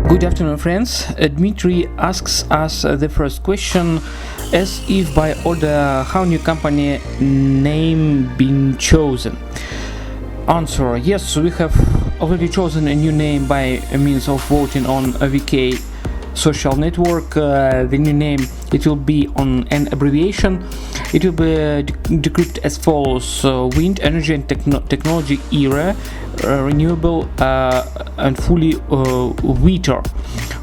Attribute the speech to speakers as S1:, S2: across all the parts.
S1: Good afternoon, friends. Dmitry asks us the first question: as if by order, how new company name been chosen? Answer: yes, we have already chosen a new name by means of voting on a VK social network. The new name, it will be on an abbreviation. It will be decrypted as follows: wind energy and technology era, renewable and fully water.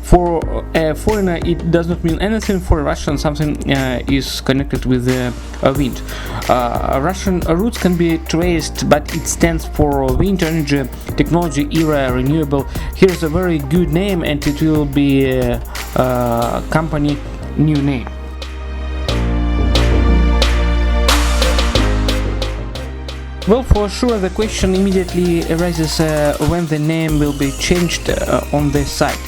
S1: For a foreigner, it does not mean anything. For a Russian, something is connected with the wind. Russian roots can be traced, but it stands for wind energy, technology era, renewable. Here's a very good name, and it will be a company new name. Well, for sure, the question immediately arises when the name will be changed on the site.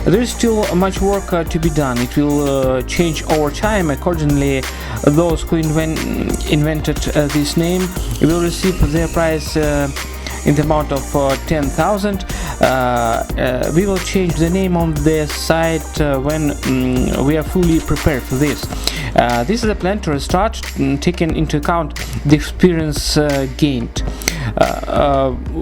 S1: There is still much work to be done. It will change over time. Accordingly, those who invented this name will receive their prize in the amount of 10,000. We will change the name on the site when we are fully prepared for this. This is a plan to restart, taking into account the experience gained.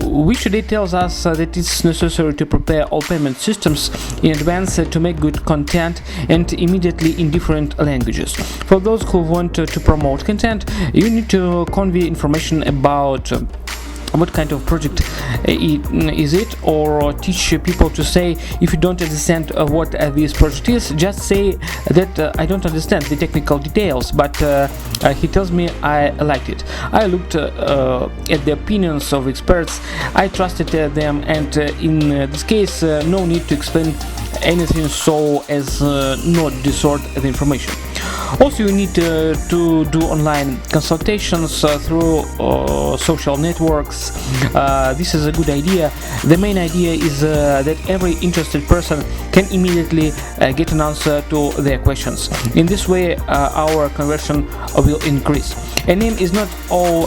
S1: Which today tells us that it's necessary to prepare all payment systems in advance to make good content, and immediately in different languages. For those who want to promote content, you need to convey information about what kind of project is it, or teach people to say, if you don't understand what this project is, just say that I don't understand the technical details, but he tells me I liked it. I looked at the opinions of experts, I trusted them, and in this case no need to explain anything so as not distort the information. Also, you need to do online consultations through social networks. This is a good idea. The main idea is that every interested person can immediately get an answer to their questions. In this way, our conversion will increase. A name is not all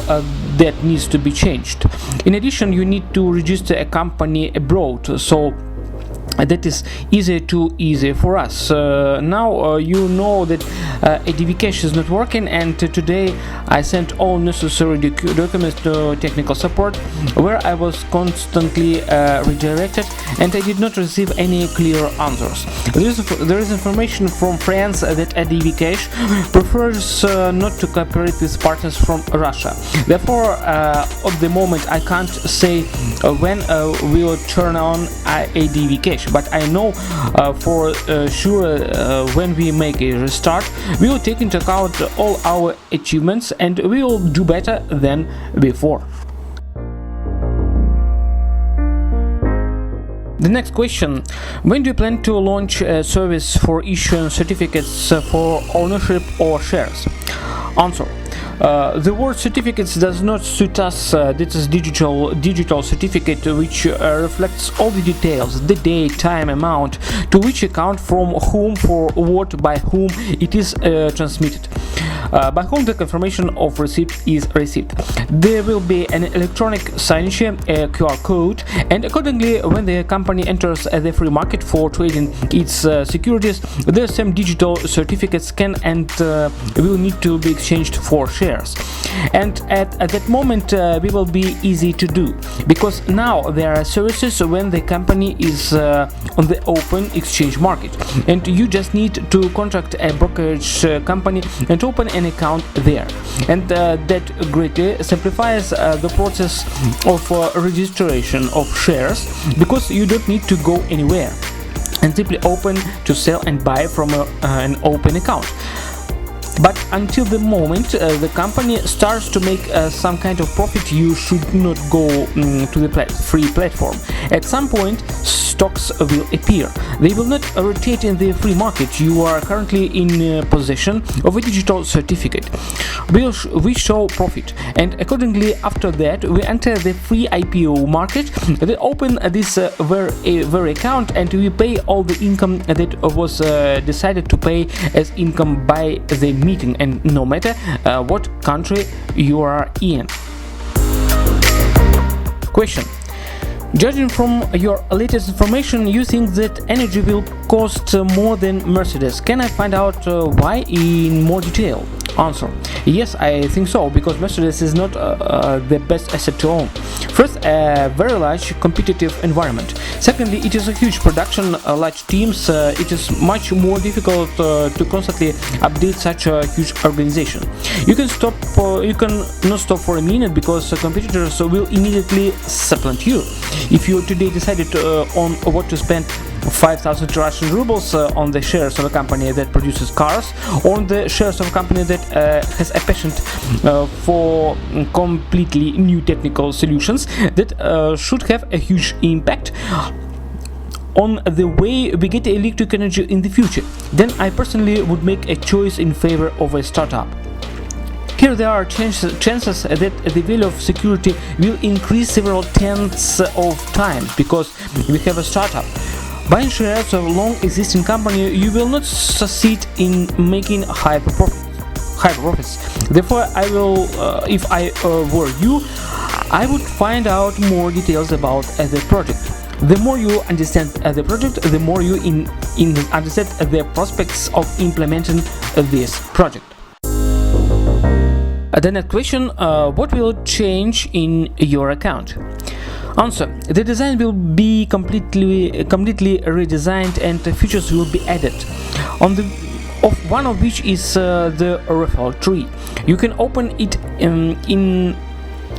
S1: that needs to be changed. In addition, you need to register a company abroad, so that is easy for us. Now you know that ADV cache is not working, and today I sent all necessary documents to technical support, where I was constantly redirected, and I did not receive any clear answers. There is information from France that ADV cache prefers not to cooperate with partners from Russia. Therefore, at the moment I can't say when we will turn on ADV cache. But I know for sure when we make a restart, we will take into account all our achievements and we will do better than before. The next question: when do you plan to launch a service for issuing certificates for ownership or shares? Answer: the word certificates does not suit us. This is digital certificate, which reflects all the details: the date, time, amount, to which account, from whom, for what, by whom it is transmitted, by whom the confirmation of receipt is received. There will be an electronic signature, a QR code, and accordingly, when the company enters the free market for trading its securities, the same digital certificates can and will need to be exchanged for shares. And at that moment we will be easy to do, because now there are services when the company is on the open exchange market, and you just need to contract a brokerage company and open an account there, and that greatly simplifies the process of registration of shares, because you don't need to go anywhere and simply open to sell and buy from an open account. But until the moment the company starts to make some kind of profit, you should not go to the free platform. At some point, stocks will appear. They will not rotate in the free market. You are currently in possession of a digital certificate. We show profit, and accordingly after that we enter the free IPO market. We open this very account, and we pay all the income that was decided to pay as income by the meeting, and no matter what country you are in. Question: Judging from your latest information, you think that energy will cost more than Mercedes. Can I find out why in more detail? Answer: yes, I think so, because Mercedes is not the best asset to own. First, a very large competitive environment. Secondly, it is a huge production, large teams. It is much more difficult to constantly update such a huge organization. You can not stop for a minute, because competitors will immediately supplant you. If you today decided on what to spend 5,000 Russian rubles on the shares of a company that produces cars, or on the shares of a company that has a passion for completely new technical solutions that should have a huge impact on the way we get electric energy in the future, then I personally would make a choice in favor of a startup. Here there are chances that the value of security will increase several tenths of times because we have a startup. Buying shares of a long-existing company, you will not succeed in making high profits. Therefore, if I were you, I would find out more details about the project. The more you understand the project, the more you understand the prospects of implementing this project. The next question: what will change in your account? Answer: the design will be completely redesigned, and features will be added. One of which is the referral tree. You can open it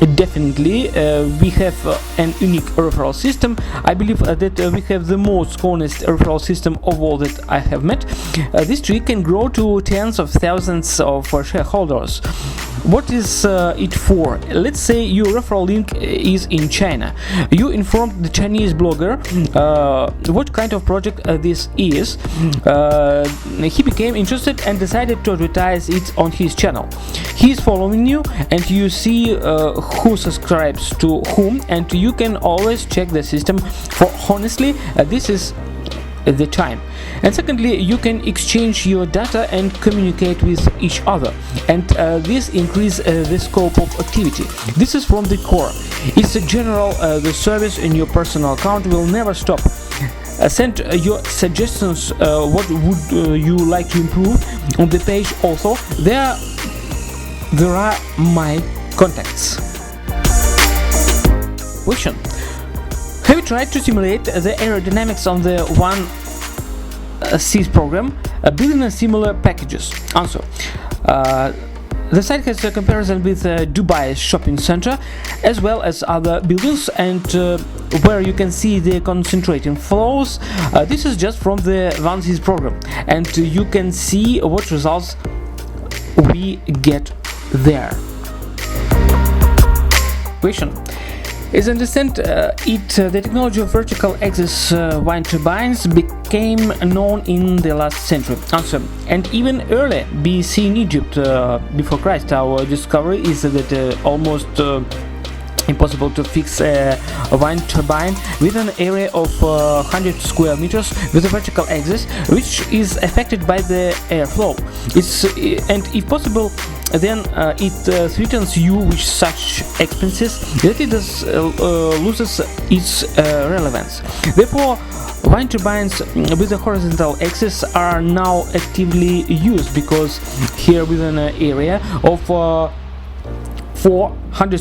S1: indefinitely. We have an unique referral system. I believe that we have the most honest referral system of all that I have met. This tree can grow to tens of thousands of shareholders. What is it for? Let's say your referral link is in China. You informed the Chinese blogger what kind of project this is. He became interested and decided to advertise it on his channel. He is following you, and you see who subscribes to whom, and you can always check the system for honestly. This is the time. And secondly, you can exchange your data and communicate with each other, and this increases the scope of activity. This is from the core. It's a general. The service in your personal account will never stop. Send your suggestions. What would you like to improve on the page? Also, there are my contacts. Question: have you tried to simulate the aerodynamics on the one C's program, building a similar packages? Answer: the site has a comparison with Dubai shopping center as well as other buildings, and where you can see the concentrating flows. This is just from the 1C's program, and you can see what results we get there. Question: as I understand the technology of vertical axis wind turbines became known in the last century. Answer: and even earlier, BC in Egypt, before Christ. Our discovery is that almost impossible to fix a wind turbine with an area of 100 square meters with a vertical axis, which is affected by the airflow. And if possible, then it threatens you with such expenses that it loses its relevance. Therefore, wind turbines with a horizontal axis are now actively used, because here within an area of 400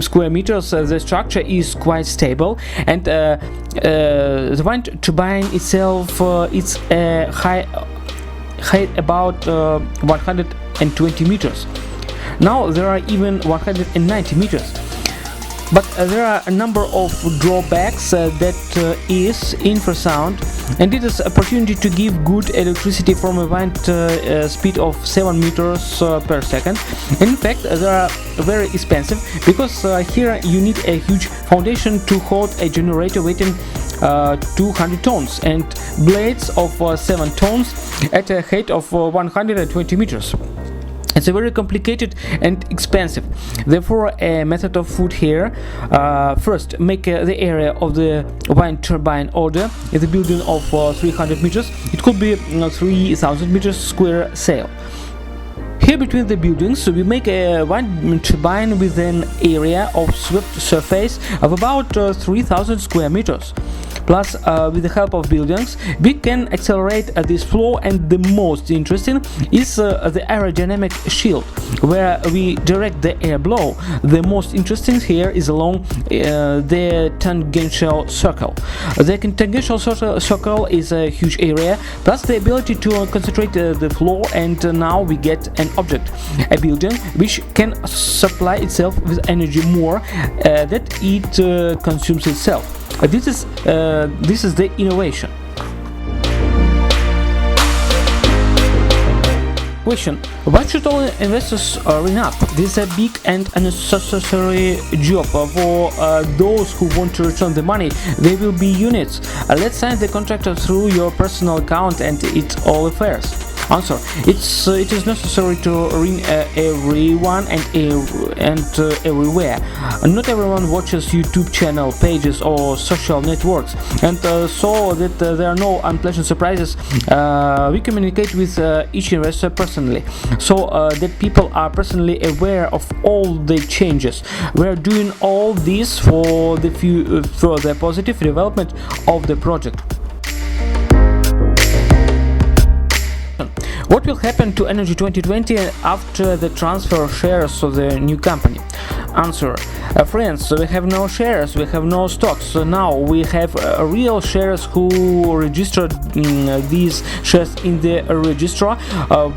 S1: square meters, the structure is quite stable, and the wind turbine itself it's height about 120 meters. Now there are even 190 meters. But there are a number of drawbacks that is infrasound, and it is an opportunity to give good electricity from a wind speed of 7 meters per second. In fact, they are very expensive, because here you need a huge foundation to hold a generator weighing 200 tons and blades of 7 tons at a height of 120 meters. It's a very complicated and expensive. Therefore, a method of foot here: first, make the area of the wind turbine order in the building of 300 meters. It could be 3,000 meters square sail. Here between the buildings we make one turbine with an area of swept surface of about 3000 square meters. Plus, with the help of buildings, we can accelerate this flow, and the most interesting is the aerodynamic shield, where we direct the airflow. The most interesting here is along the tangential circle. The tangential circle is a huge area, plus the ability to concentrate the flow, and now we get an object, a building which can supply itself with energy more that it consumes itself. This is the innovation. Question: why should all investors ring up? This is a big and unnecessary job for those who want to return the money. They will be units. Let's sign the contract through your personal account and it's all affairs. Answer: it is necessary to ring everyone and everywhere. Not everyone watches YouTube channel, pages or social networks, and so that there are no unpleasant surprises, we communicate with each investor personally, so that people are personally aware of all the changes. We are doing all this for the positive development of the project. What will happen to Energy2020 after the transfer of shares of the new company? Answer: friends, we have no shares, we have no stocks. So now we have real shares who registered these shares in the registrar.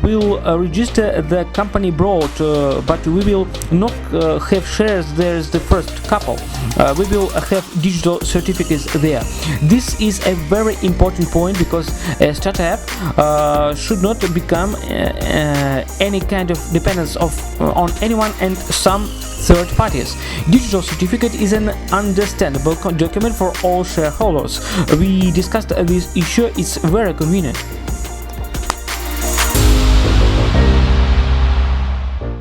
S1: We'll register the company abroad, but we will not have shares. There is the first couple. We will have digital certificates there. This is a very important point, because a startup should not become any kind of dependence on anyone and some third parties. Digital certificate is an understandable document for all shareholders. We discussed this issue. It's very convenient.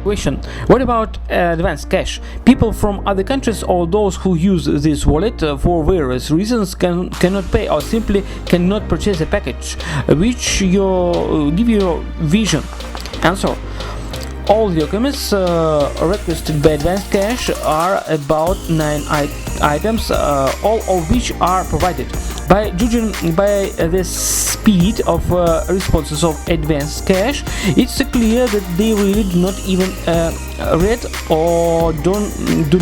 S1: Question: what about advanced cash? People from other countries or those who use this wallet for various reasons cannot pay or simply cannot purchase a package which give you vision. Answer: all the documents requested by advanced cash are about 9 items, all of which are provided. By judging by the speed of responses of advanced cash, it's clear that they really do not even read or do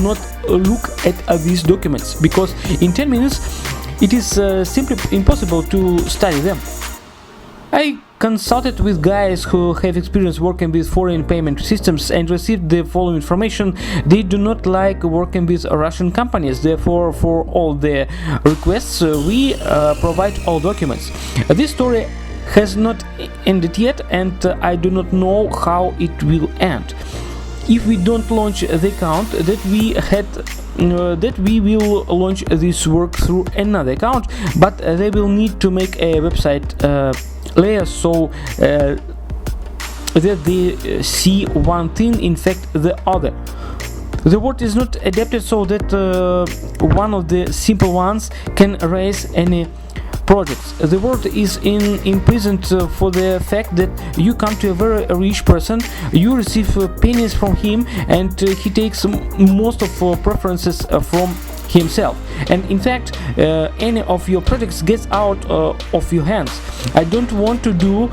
S1: not look at these documents, because in 10 minutes it is simply impossible to study them. I consulted with guys who have experience working with foreign payment systems and received the following information: they do not like working with Russian companies. Therefore, for all the requests, we provide all documents. This story has not ended yet, and I do not know how it will end. If we don't launch the account that we will launch this work through another account, but they will need to make a website layer so that they see one thing infect the other. The word is not adapted so that one of the simple ones can raise any projects. The world is imprisoned for the fact that you come to a very rich person, you receive pennies from him, and he takes most of preferences from himself, and in fact any of your projects gets out of your hands. I don't want to do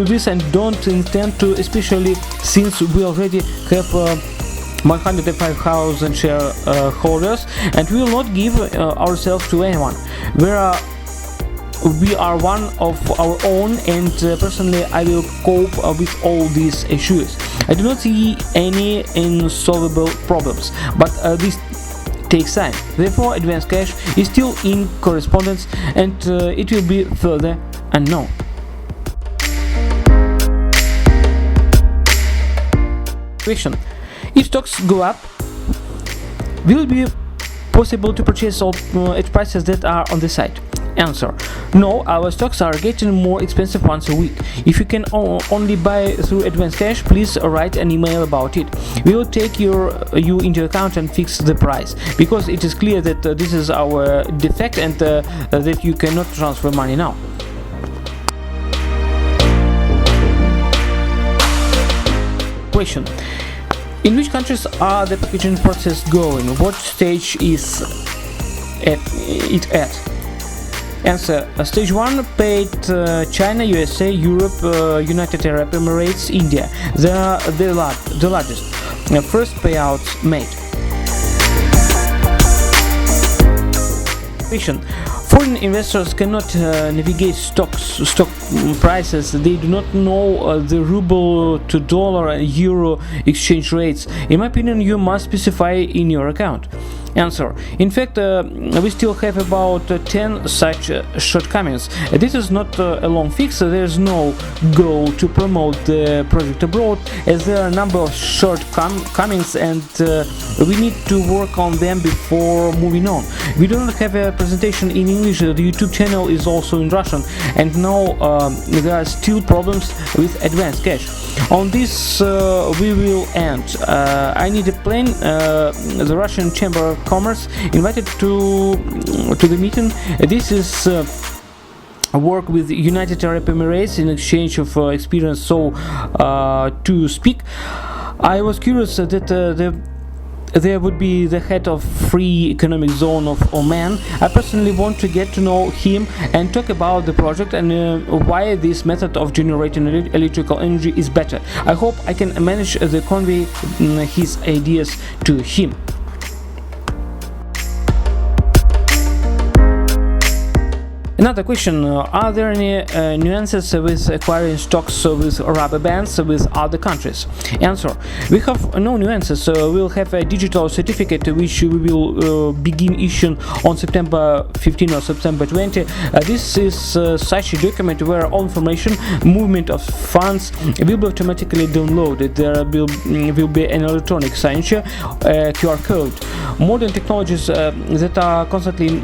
S1: this and don't intend to, especially since we already have 105,000 shareholders, and we will not give ourselves to anyone. We are one of our own, and personally I will cope with all these issues. I do not see any insolvable problems, but this takes time. Therefore, advanced cash is still in correspondence, and it will be further unknown. Question: if stocks go up, will it be possible to purchase all at prices that are on the site? Answer: no, our stocks are getting more expensive once a week. If you can only buy through advanced cash, please write an email about it. We will take you into account and fix the price, because it is clear that this is our defect and that you cannot transfer money now. Question: in which countries are the packaging process going? What stage is it at? Answer: stage 1 paid China, USA, Europe, United Arab Emirates, India. They are the largest. First payouts made. Question: foreign investors cannot navigate stock prices. They do not know the ruble to dollar and euro exchange rates. In my opinion, you must specify in your account. Answer: in fact, we still have about 10 such shortcomings. This is not a long fix. There is no goal to promote the project abroad, as there are a number of shortcomings, and we need to work on them before moving on. We do not have a presentation in English. The YouTube channel is also in Russian, and now there are still problems with advance cash. On this we will end. I need a plane. The Russian Chamber of Commerce invited to the meeting. This is work with United Arab Emirates in exchange of experience, so to speak. I was curious that there would be the head of free economic zone of Oman. I personally want to get to know him and talk about the project and why this method of generating electrical energy is better. I hope I can manage to convey his ideas to him. Another question: are there any nuances with acquiring stocks with rubber bands with other countries? Answer: we have no nuances. We'll have a digital certificate which we will begin issuing on September 15 or September 20. This is such a document where all information, movement of funds will be automatically downloaded. There will be an electronic signature, QR code. Modern technologies that are constantly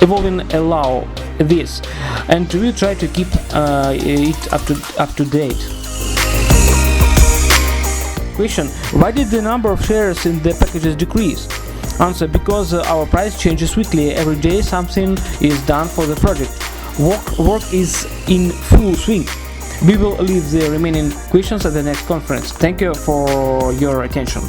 S1: evolving allow this, and we try to keep it up to date. Question: why did the number of shares in the packages decrease? Answer: because our price changes weekly. Every day something is done for the project. Work is in full swing. We will leave the remaining questions at the next conference. Thank you for your attention.